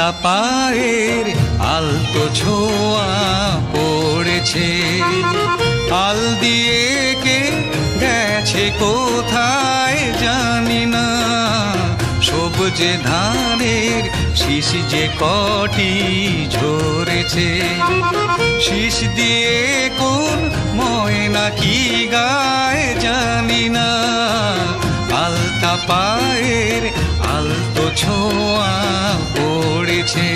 আলতা পায়ের আলতো ছোঁয়া পড়েছে, আল দিয়ে কে গেছে কোথায় জানি না। সবুজে ধানের শীষ যে কটি ঝরেছে, শীষ দিয়ে কোন ময়না কি গায় জানি না। আলতা পায়ের আলতো ছোঁয়া পড়েছে।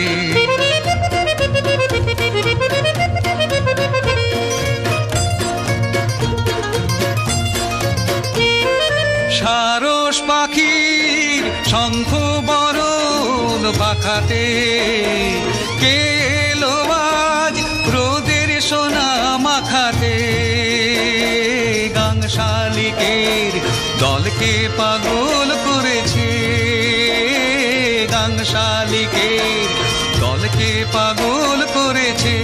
সারস পাখির শঙ্খ বরণ পাখাতে কে এলো আজ রোদের সোনা মাখাতে। গাং শালিকের দলকে পাগল করেছে, গাং শালিকের দলকে পাগল করেছে।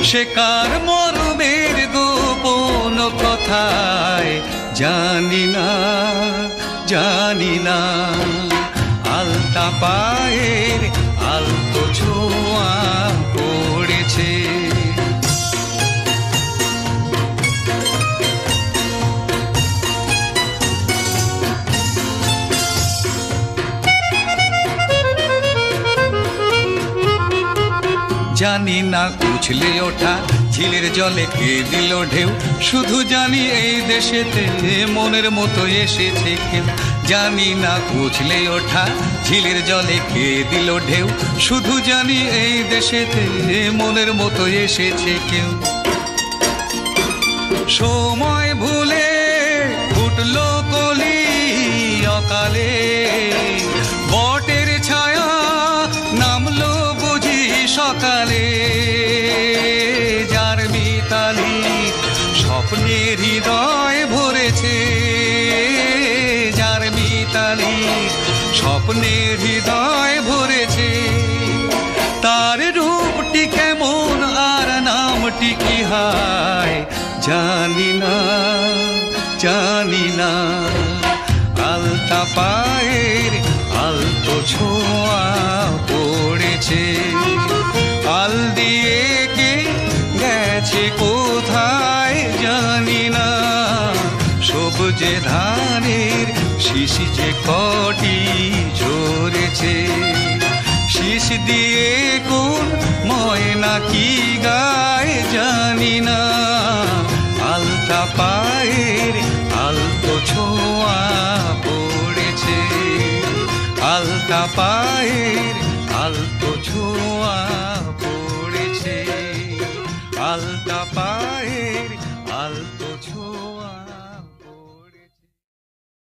সে কার মরমের গোপন কথায় জানি না, জানি না। আলতা পায়ের আলতো ছোঁয়া পড়েছে। জানি না উছলে ওঠা ঝিলের জলে কে দিল ঢেউ, শুধু জানি এই দেশেতে মনের মতো এসেছে কেউ। জানি না উছলে ওঠা ঝিলের জলে কে দিল ঢেউ, শুধু জানি এই দেশেতে মনের মতো এসেছে কেউ। সময় ভুলে ফুটলো কলি অকালে, বটের ছায়া নামলো বুঝি সকালে। যার মিতালি স্বপ্নের হৃদয় ভরেছে, যার মিতালি স্বপ্নের হৃদয় ভরেছে। তার রূপটি কেমন আর নামটি কি হয় জানি না, জানি না। আলতা পায়ের আলতো ছোঁয়া পড়েছে, আল দিয়ে কে গেছে কোথায় জানি না। সবুজে ধানের শীষ যে কটি ঝরেছে, শীষ দিয়ে কোন ময়না কি গায় জানি না। আলতা পায়ের